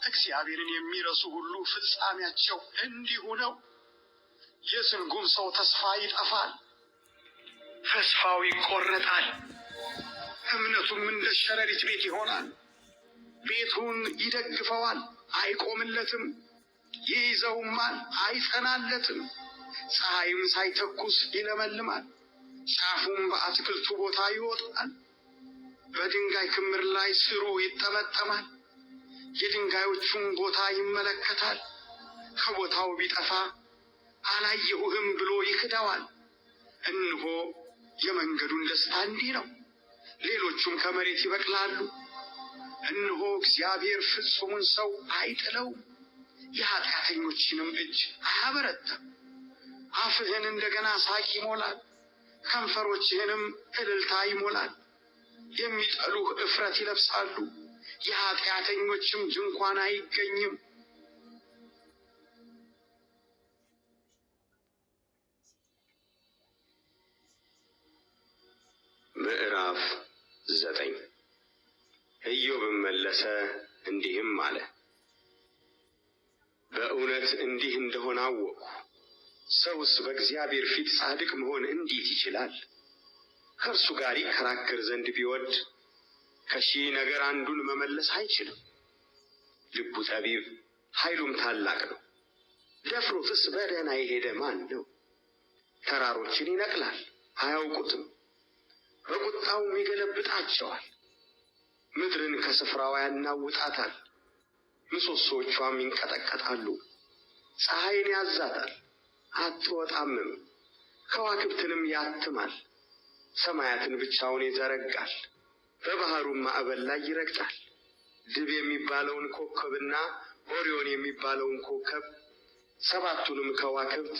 እግዚአብሔርን የሚረሱ ሁሉ ፍጻሜያቸው እንዲሁ ነው። የዝንጉም ሰው ተስፋ ይጠፋል፣ ተስፋው ይቆረጣል፣ እምነቱም እንደ ሸረሪት ቤት ይሆናል። ቤቱን ይደግፈዋል፣ አይቆምለትም፣ ይይዘውማል፣ አይጸናለትም። ፀሐይም ሳይተኩስ ይለመልማል፣ ጫፉም በአትክልቱ ቦታ ይወጣል። በድንጋይ ክምር ላይ ስሩ ይጠመጠማል፣ የድንጋዮቹን ቦታ ይመለከታል። ከቦታው ቢጠፋ አላየሁህም ብሎ ይክደዋል። እነሆ የመንገዱን ደስታ እንዲህ ነው፣ ሌሎቹም ከመሬት ይበቅላሉ። እነሆ እግዚአብሔር ፍጹሙን ሰው አይጥለውም፣ የኃጢአተኞችንም እጅ አያበረታም። አፍህን እንደገና ሳቅ ይሞላል፣ ከንፈሮችህንም እልልታ ይሞላል። የሚጠሉህ እፍረት ይለብሳሉ፣ የኃጢአተኞችም ድንኳን አይገኝም። ምዕራፍ 9 ኢዮብም መለሰ እንዲህም አለ። በእውነት እንዲህ እንደሆነ አወቅሁ። ሰውስ በእግዚአብሔር ፊት ጻድቅ መሆን እንዴት ይችላል? ከእርሱ ጋር ይከራከር ዘንድ ቢወድ ከሺህ ነገር አንዱን መመለስ አይችልም። ልቡ ጠቢብ ኃይሉም ታላቅ ነው። ደፍሮትስ በደህና የሄደ ማን ነው? ተራሮችን ይነቅላል አያውቁትም፣ በቁጣውም ይገለብጣቸዋል። ምድርን ከስፍራዋ ያናውጣታል፣ ምሰሶቿም ይንቀጠቀጣሉ። ፀሐይን ያዛታል አትወጣምም፣ ከዋክብትንም ያትማል። ሰማያትን ብቻውን ይዘረጋል፣ በባህሩም ማዕበል ላይ ይረግጣል። ድብ የሚባለውን ኮከብና ኦሪዮን የሚባለውን ኮከብ፣ ሰባቱንም ከዋክብት፣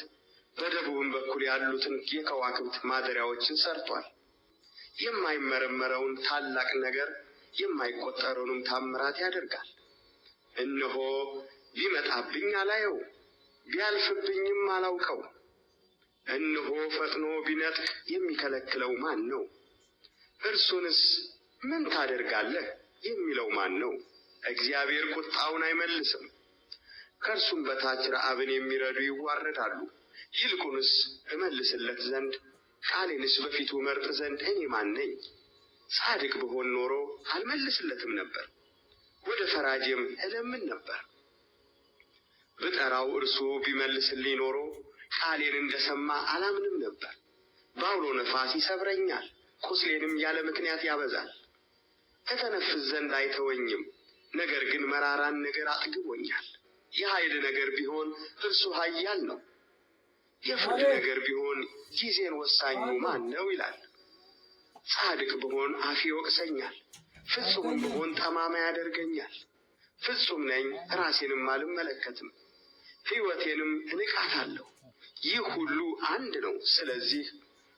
በደቡብም በኩል ያሉትን የከዋክብት ማደሪያዎችን ሰርቷል። የማይመረመረውን ታላቅ ነገር የማይቆጠረውንም ታምራት ያደርጋል። እነሆ ቢመጣብኝ አላየው፣ ቢያልፍብኝም አላውቀው። እነሆ ፈጥኖ ቢነጥቅ የሚከለክለው ማን ነው? እርሱንስ ምን ታደርጋለህ የሚለው ማን ነው? እግዚአብሔር ቁጣውን አይመልስም፣ ከእርሱም በታች ረዓብን የሚረዱ ይዋረዳሉ። ይልቁንስ እመልስለት ዘንድ ቃሌንስ በፊቱ መርጥ ዘንድ እኔ ማን ነኝ? ጻድቅ ብሆን ኖሮ አልመልስለትም ነበር፣ ወደ ፈራጄም እለምን ነበር። ብጠራው እርሱ ቢመልስልኝ ኖሮ ቃሌን እንደሰማ አላምንም ነበር። በአውሎ ነፋስ ይሰብረኛል፣ ቁስሌንም ያለ ምክንያት ያበዛል። እተነፍስ ዘንድ አይተወኝም፣ ነገር ግን መራራን ነገር አጥግቦኛል። የኃይል ነገር ቢሆን እርሱ ኃያል ነው፣ የፍርድ ነገር ቢሆን ጊዜን ወሳኙ ማን ነው ይላል። ጻድቅ ብሆን አፌ ይወቅሰኛል፣ ፍጹም ብሆን ጠማማ ያደርገኛል። ፍጹም ነኝ ራሴንም አልመለከትም፣ ሕይወቴንም እንቃታለሁ። ይህ ሁሉ አንድ ነው። ስለዚህ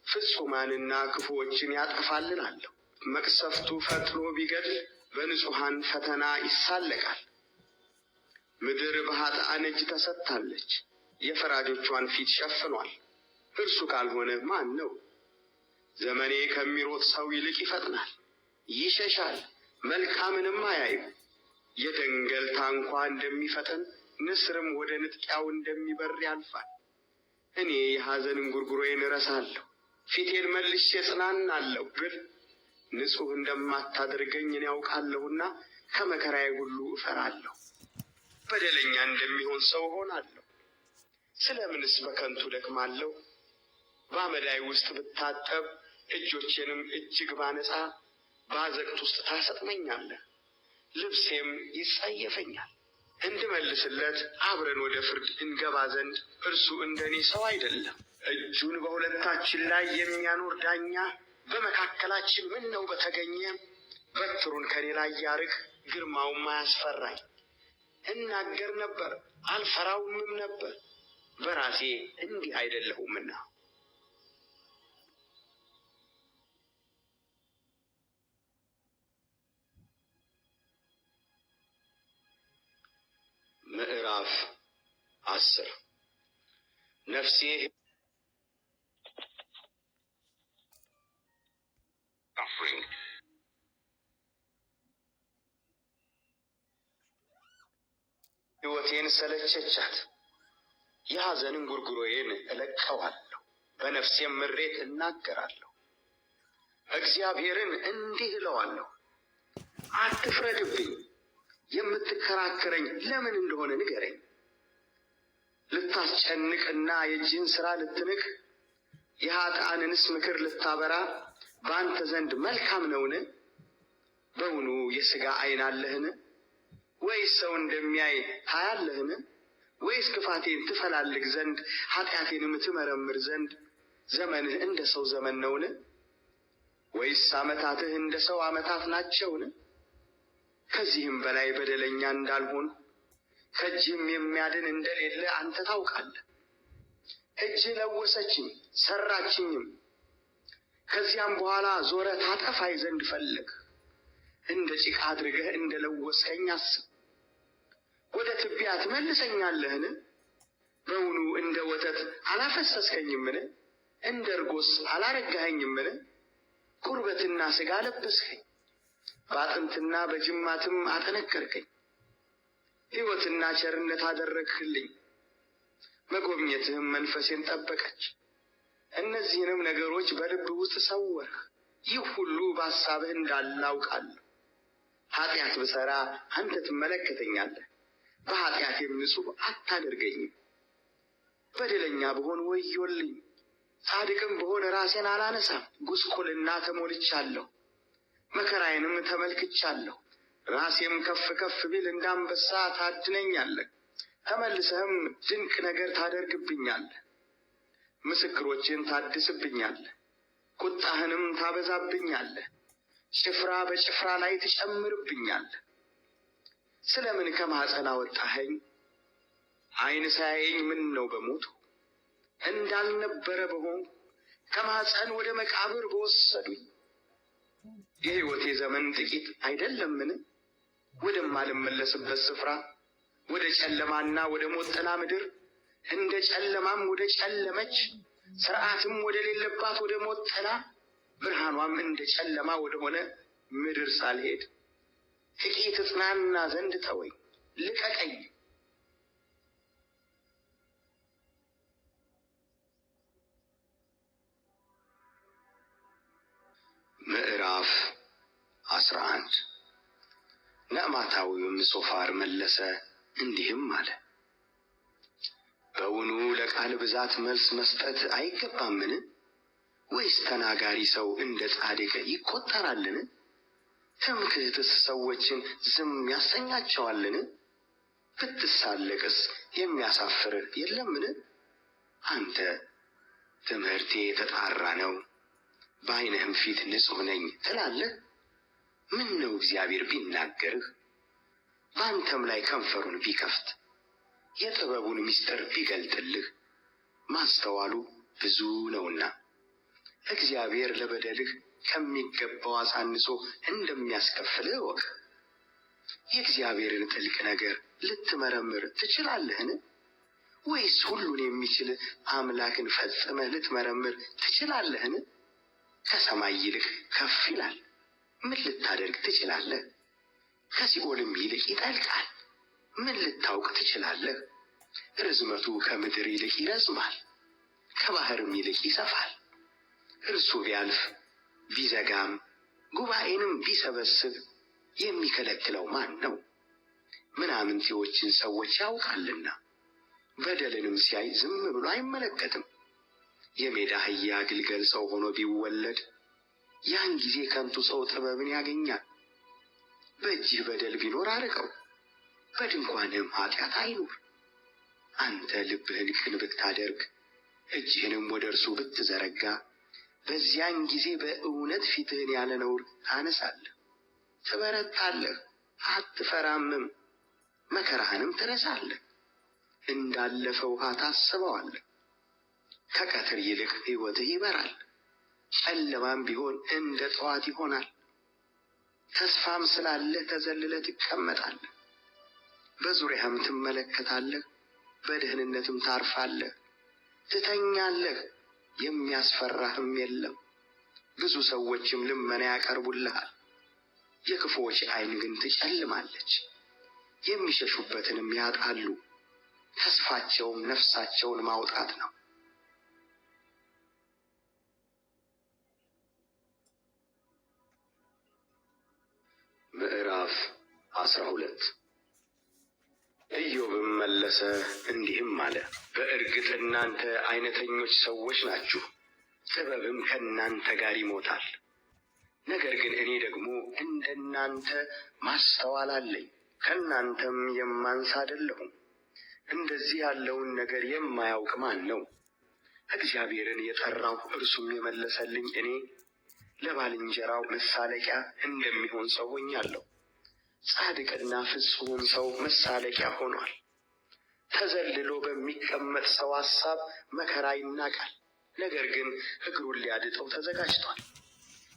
ፍጹማንና ክፉዎችን ያጠፋልናለሁ። መቅሰፍቱ ፈጥኖ ቢገድል በንጹሐን ፈተና ይሳለቃል። ምድር በኃጥአን እጅ ተሰጥታለች፣ የፈራጆቿን ፊት ሸፍኗል። እርሱ ካልሆነ ማን ነው? ዘመኔ ከሚሮጥ ሰው ይልቅ ይፈጥናል፣ ይሸሻል፣ መልካምንም አያይም። የደንገል ታንኳ እንደሚፈጥን ንስርም ወደ ንጥቂያው እንደሚበር ያልፋል። እኔ የሐዘን እንጉርጉሮዬን እረሳለሁ፣ ፊቴን መልሼ እጽናናለሁ ብል ንጹሕ እንደማታደርገኝ እኔ ያውቃለሁና ከመከራዬ ሁሉ እፈራለሁ። በደለኛ እንደሚሆን ሰው እሆናለሁ። ስለምንስ በከንቱ ደክማለሁ? በአመዳይ ውስጥ ብታጠብ እጆቼንም እጅግ ባነጻ በአዘቅት ውስጥ ታሰጥመኛለህ፣ ልብሴም ይጸየፈኛል። እንድመልስለት አብረን ወደ ፍርድ እንገባ ዘንድ እርሱ እንደኔ ሰው አይደለም። እጁን በሁለታችን ላይ የሚያኖር ዳኛ በመካከላችን ምን ነው በተገኘ። በትሩን ከኔ ላይ ያርቅ፣ ግርማውም አያስፈራኝ። እናገር ነበር አልፈራውምም ነበር፣ በራሴ እንዲህ አይደለሁምና። ምዕራፍ 10 ነፍሴ ሕይወቴን ሰለቸቻት። የሐዘንን ጉርጉሮዬን እለቀዋለሁ፣ በነፍሴም ምሬት እናገራለሁ። እግዚአብሔርን እንዲህ እለዋለሁ፣ አትፍረድብኝ፣ የምትከራከረኝ ለምን እንደሆነ ንገረኝ። ልታስጨንቅና የእጅህን ሥራ ልትንቅ የኃጥአንንስ ምክር ልታበራ በአንተ ዘንድ መልካም ነውን? በውኑ የሥጋ ዐይን አለህን? ወይስ ሰው እንደሚያይ ታያለህን? ወይስ ክፋቴን ትፈላልግ ዘንድ ኃጢአቴንም ትመረምር ዘንድ ዘመንህ እንደ ሰው ዘመን ነውን? ወይስ ዓመታትህ እንደ ሰው ዓመታት ናቸውን? ከዚህም በላይ በደለኛ እንዳልሆን ከእጅህም የሚያድን እንደሌለ አንተ ታውቃለህ። እጅህ ለወሰችኝ ሠራችኝም። ከዚያም በኋላ ዞረህ ታጠፋኝ ዘንድ ፈለግህ። እንደ ጭቃ አድርገህ እንደ ለወስከኝ አስብ። ወደ ትቢያ ትመልሰኛለህን? በውኑ እንደ ወተት አላፈሰስከኝምን? እንደ እርጎስ አላረጋኸኝምን? ቁርበትና ሥጋ ለበስኸኝ፣ በአጥንትና በጅማትም አጠነከርከኝ። ሕይወትና ቸርነት አደረግህልኝ፣ መጎብኘትህም መንፈሴን ጠበቀች። እነዚህንም ነገሮች በልብ ውስጥ ሰወርህ። ይህ ሁሉ በሐሳብህ እንዳለ አውቃለሁ። ኃጢአት ብሠራ አንተ ትመለከተኛለህ፣ በኃጢአቴም ንጹሕ አታደርገኝም። በደለኛ ብሆን ወዮልኝ፣ ጻድቅም ብሆን ራሴን አላነሳም። ጉስቁልና ተሞልቻለሁ፣ መከራዬንም ተመልክቻለሁ። ራሴም ከፍ ከፍ ቢል እንደ አንበሳ ታድነኛለህ። ተመልሰህም ድንቅ ነገር ታደርግብኛለህ። ምስክሮችን ታድስብኛለህ፣ ቁጣህንም ታበዛብኛለህ። ጭፍራ በጭፍራ ላይ ትጨምርብኛለህ። ስለምን ከማኅፀን አወጣኸኝ? ዓይን ሳያየኝ ምን ነው በሞቱ? እንዳልነበረ በሆንኩ ከማኅፀን ወደ መቃብር በወሰዱኝ። የሕይወቴ ዘመን ጥቂት አይደለምን? ወደማልመለስበት ስፍራ ወደ ጨለማና ወደ ሞት ጥላ ምድር፣ እንደ ጨለማም ወደ ጨለመች ሥርዓትም ወደ ሌለባት ወደ ሞት ጥላ፣ ብርሃኗም እንደ ጨለማ ወደ ሆነ ምድር ሳልሄድ ጥቂት እጽናና ዘንድ ተወኝ፣ ልቀቀኝ። ምዕራፍ 11 ነዕማታዊውም ሶፋር መለሰ እንዲህም አለ፣ በውኑ ለቃል ብዛት መልስ መስጠት አይገባምን? ወይስ ተናጋሪ ሰው እንደ ጻድቅ ይቆጠራልን? ትምክህትስ ሰዎችን ዝም ያሰኛቸዋልን? ብትሳለቅስ የሚያሳፍርህ የለምን? አንተ ትምህርቴ የተጣራ ነው፣ በዓይንህም ፊት ንጹሕ ነኝ ትላለህ። ምን ነው እግዚአብሔር ቢናገርህ፣ በአንተም ላይ ከንፈሩን ቢከፍት፣ የጥበቡን ምስጢር ቢገልጥልህ፣ ማስተዋሉ ብዙ ነውና እግዚአብሔር ለበደልህ ከሚገባው አሳንሶ እንደሚያስከፍልህ እወቅ። የእግዚአብሔርን ጥልቅ ነገር ልትመረምር ትችላለህን? ወይስ ሁሉን የሚችል አምላክን ፈጽመህ ልትመረምር ትችላለህን? ከሰማይ ይልቅ ከፍ ይላል፣ ምን ልታደርግ ትችላለህ? ከሲኦልም ይልቅ ይጠልቃል፣ ምን ልታውቅ ትችላለህ? ርዝመቱ ከምድር ይልቅ ይረዝማል፣ ከባህርም ይልቅ ይሰፋል። እርሱ ቢያልፍ ቢዘጋም ጉባኤንም ቢሰበስብ የሚከለክለው ማን ነው? ምናምንቴዎችን ሰዎች ያውቃልና፣ በደልንም ሲያይ ዝም ብሎ አይመለከትም። የሜዳ አህያ ግልገል ሰው ሆኖ ቢወለድ ያን ጊዜ ከንቱ ሰው ጥበብን ያገኛል። በእጅህ በደል ቢኖር አርቀው፣ በድንኳንህም ኃጢአት አይኑር። አንተ ልብህን ቅን ብታደርግ እጅህንም ወደ እርሱ ብትዘረጋ፣ በዚያን ጊዜ በእውነት ፊትህን ያለ ነውር ታነሳለህ፣ ትበረታለህ፣ አትፈራምም። መከራህንም ትረሳለህ፣ እንዳለፈ ውሃ ታስበዋለህ። ከቀትር ይልቅ ሕይወትህ ይበራል፣ ጨለማም ቢሆን እንደ ጠዋት ይሆናል። ተስፋም ስላለህ ተዘልለህ ትቀመጣለህ፣ በዙሪያህም ትመለከታለህ፣ በደህንነትም ታርፋለህ። ትተኛለህ፣ የሚያስፈራህም የለም። ብዙ ሰዎችም ልመና ያቀርቡልሃል፣ የክፉዎች ዓይን ግን ትጨልማለች። የሚሸሹበትንም ያጣሉ። ተስፋቸውም ነፍሳቸውን ማውጣት ነው። ምዕራፍ 12 ኢዮብም መለሰ እንዲህም አለ፣ በእርግጥ እናንተ አይነተኞች ሰዎች ናችሁ፣ ጥበብም ከእናንተ ጋር ይሞታል። ነገር ግን እኔ ደግሞ እንደናንተ ማስተዋል አለኝ፣ ከእናንተም የማንስ አይደለሁም። እንደዚህ ያለውን ነገር የማያውቅ ማን ነው? እግዚአብሔርን የጠራሁ እርሱም የመለሰልኝ እኔ ለባልንጀራው መሳለቂያ እንደሚሆን ሰው ሆኛለሁ። ጻድቅና ፍጹም ሰው መሳለቂያ ሆኗል። ተዘልሎ በሚቀመጥ ሰው ሐሳብ መከራ ይናቃል፣ ነገር ግን እግሩን ሊያድጠው ተዘጋጅቷል።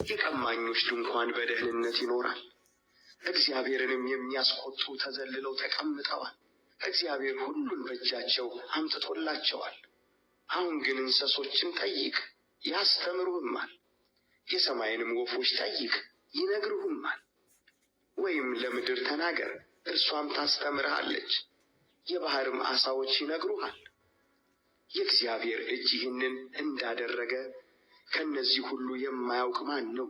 የቀማኞች ድንኳን በደህንነት ይኖራል፣ እግዚአብሔርንም የሚያስቆጡ ተዘልለው ተቀምጠዋል። እግዚአብሔር ሁሉን በእጃቸው አምጥቶላቸዋል። አሁን ግን እንስሶችን ጠይቅ ያስተምሩህማል፣ የሰማይንም ወፎች ጠይቅ ይነግሩህማል። ወይም ለምድር ተናገር እርሷም ታስተምርሃለች፣ የባህርም ዓሣዎች ይነግሩሃል። የእግዚአብሔር እጅ ይህንን እንዳደረገ ከእነዚህ ሁሉ የማያውቅ ማን ነው?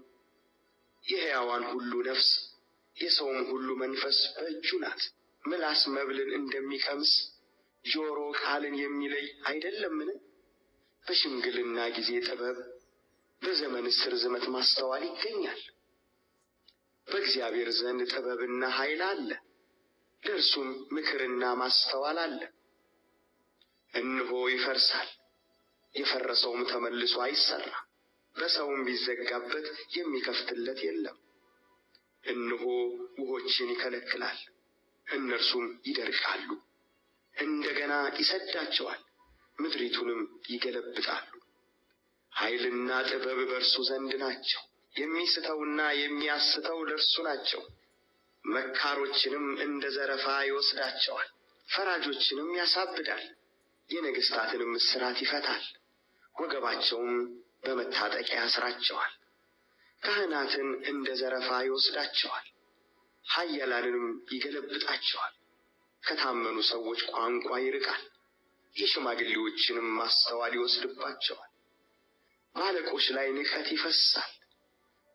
የሕያዋን ሁሉ ነፍስ የሰውም ሁሉ መንፈስ በእጁ ናት። ምላስ መብልን እንደሚቀምስ ጆሮ ቃልን የሚለይ አይደለምን? በሽምግልና ጊዜ ጥበብ፣ በዘመንስ ርዝመት ማስተዋል ይገኛል። በእግዚአብሔር ዘንድ ጥበብና ኃይል አለ፣ ለእርሱም ምክርና ማስተዋል አለ። እነሆ ይፈርሳል፣ የፈረሰውም ተመልሶ አይሠራም፣ በሰውም ቢዘጋበት የሚከፍትለት የለም። እነሆ ውኆችን ይከለክላል፣ እነርሱም ይደርቃሉ። እንደገና ይሰዳቸዋል፣ ምድሪቱንም ይገለብጣሉ። ኃይልና ጥበብ በእርሱ ዘንድ ናቸው፣ የሚስተውና የሚያስተው ለእርሱ ናቸው። መካሮችንም እንደ ዘረፋ ይወስዳቸዋል፣ ፈራጆችንም ያሳብዳል። የነገሥታትንም እስራት ይፈታል፣ ወገባቸውም በመታጠቂያ ያስራቸዋል። ካህናትን እንደ ዘረፋ ይወስዳቸዋል፣ ኃያላንንም ይገለብጣቸዋል። ከታመኑ ሰዎች ቋንቋ ይርቃል፣ የሽማግሌዎችንም ማስተዋል ይወስድባቸዋል። በአለቆች ላይ ንቀት ይፈስሳል፣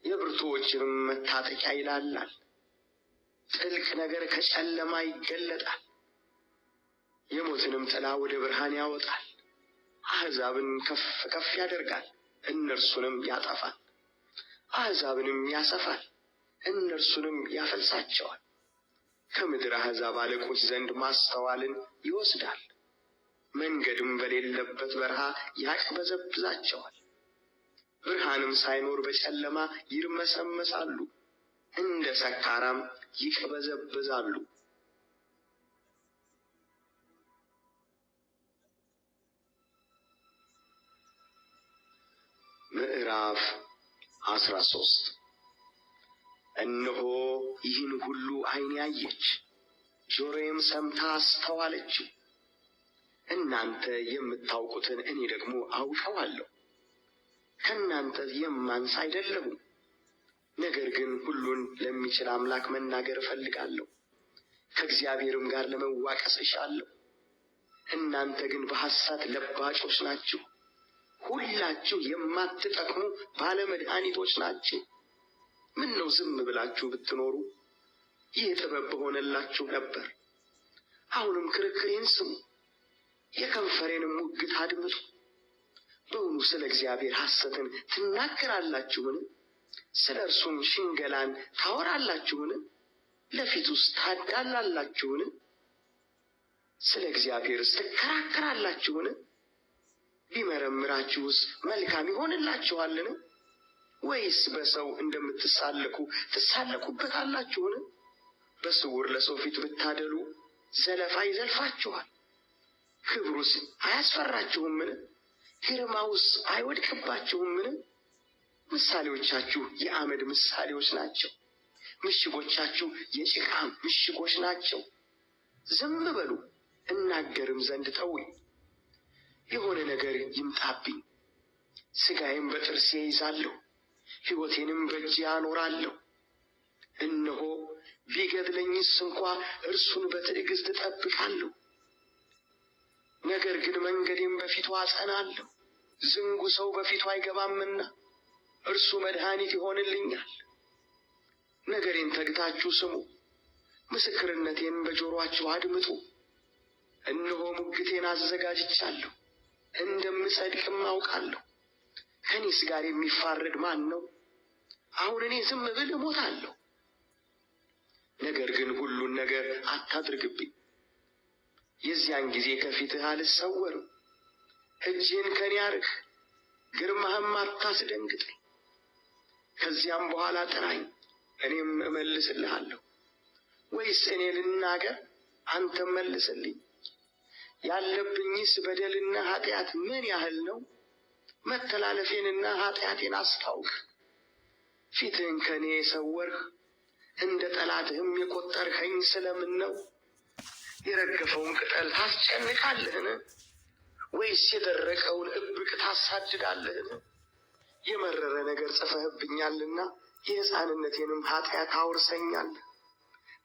የብርቱዎችንም መታጠቂያ ይላላል። ጥልቅ ነገር ከጨለማ ይገለጣል፣ የሞትንም ጥላ ወደ ብርሃን ያወጣል። አሕዛብን ከፍ ከፍ ያደርጋል፣ እነርሱንም ያጠፋል። አሕዛብንም ያሰፋል፣ እነርሱንም ያፈልሳቸዋል። ከምድር አሕዛብ አለቆች ዘንድ ማስተዋልን ይወስዳል፣ መንገድም በሌለበት በረሃ ያቅበዘብዛቸዋል። ብርሃንም ሳይኖር በጨለማ ይርመሰመሳሉ፣ እንደ ሰካራም ይቅበዘበዛሉ። ምዕራፍ 13 እነሆ ይህን ሁሉ ዓይኔ አየች፣ ጆሮዬም ሰምታ አስተዋለችው። እናንተ የምታውቁትን እኔ ደግሞ አውቀዋለሁ፣ ከእናንተ የማንስ አይደለሁም። ነገር ግን ሁሉን ለሚችል አምላክ መናገር እፈልጋለሁ፣ ከእግዚአብሔርም ጋር ለመዋቀስ እሻለሁ። እናንተ ግን በሐሰት ለባጮች ናችሁ፣ ሁላችሁ የማትጠቅሙ ባለመድኃኒቶች ናችሁ። ምን ነው ዝም ብላችሁ ብትኖሩ ይህ ጥበብ በሆነላችሁ ነበር። አሁንም ክርክሬን ስሙ፣ የከንፈሬንም ሙግት አድምጡ። በውኑ ስለ እግዚአብሔር ሐሰትን ትናገራላችሁን? ስለ እርሱም ሽንገላን ታወራላችሁን? ለፊቱስ ታዳላላችሁን? ስለ እግዚአብሔርስ ትከራከራላችሁን? ቢመረምራችሁስ መልካም ይሆንላችኋልን? ወይስ በሰው እንደምትሳለቁ ትሳለቁበታላችሁን? በስውር ለሰው ፊት ብታደሉ ዘለፋ ይዘልፋችኋል። ክብሩስ አያስፈራችሁምን? ግርማውስ አይወድቅባችሁምን? ምሳሌዎቻችሁ የአመድ ምሳሌዎች ናቸው፣ ምሽጎቻችሁ የጭቃ ምሽጎች ናቸው። ዝም በሉ እናገርም ዘንድ ተውኝ። የሆነ ነገር ይምጣብኝ፣ ሥጋዬም በጥርሴ ይዛለሁ፣ ሕይወቴንም በእጄ አኖራለሁ። እነሆ ቢገድለኝስ እንኳ እርሱን በትዕግስት እጠብቃለሁ። ነገር ግን መንገዴን በፊቱ አጸናለሁ። ዝንጉ ሰው በፊቱ አይገባምና እርሱ መድኃኒት ይሆንልኛል። ነገሬን ተግታችሁ ስሙ፣ ምስክርነቴን በጆሮአችሁ አድምጡ። እነሆ ሙግቴን አዘጋጅቻለሁ፣ እንደምጸድቅም አውቃለሁ። ከእኔስ ጋር የሚፋረድ ማን ነው? አሁን እኔ ዝም ብል እሞታለሁ። ነገር ግን ሁሉን ነገር አታድርግብኝ። የዚያን ጊዜ ከፊትህ አልሰወርም። እጅህን ከኔ አርቅ፣ ግርማህም አታስደንግጠኝ። ከዚያም በኋላ ጥራኝ፣ እኔም እመልስልሃለሁ። ወይስ እኔ ልናገር፣ አንተም መልስልኝ? ያለብኝስ በደልና ኃጢአት ምን ያህል ነው? መተላለፌንና ኃጢአቴን አስታውቅ። ፊትህን ከኔ የሰወርህ እንደ ጠላትህም የቈጠርኸኝ ስለምን ነው? የረገፈውን ቅጠል ታስጨንቃለህን? ወይስ የደረቀውን እብቅ ታሳድዳለህን? የመረረ ነገር ጽፈህብኛልና የሕፃንነቴንም ኃጢአት አውርሰኛለህ።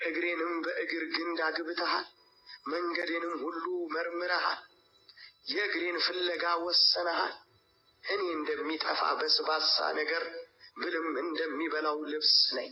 እግሬንም በእግር ግንድ አግብተሃል፣ መንገዴንም ሁሉ መርምረሃል። የእግሬን ፍለጋ ወሰነሃል። እኔ እንደሚጠፋ በስባሳ ነገር ብልም እንደሚበላው ልብስ ነኝ።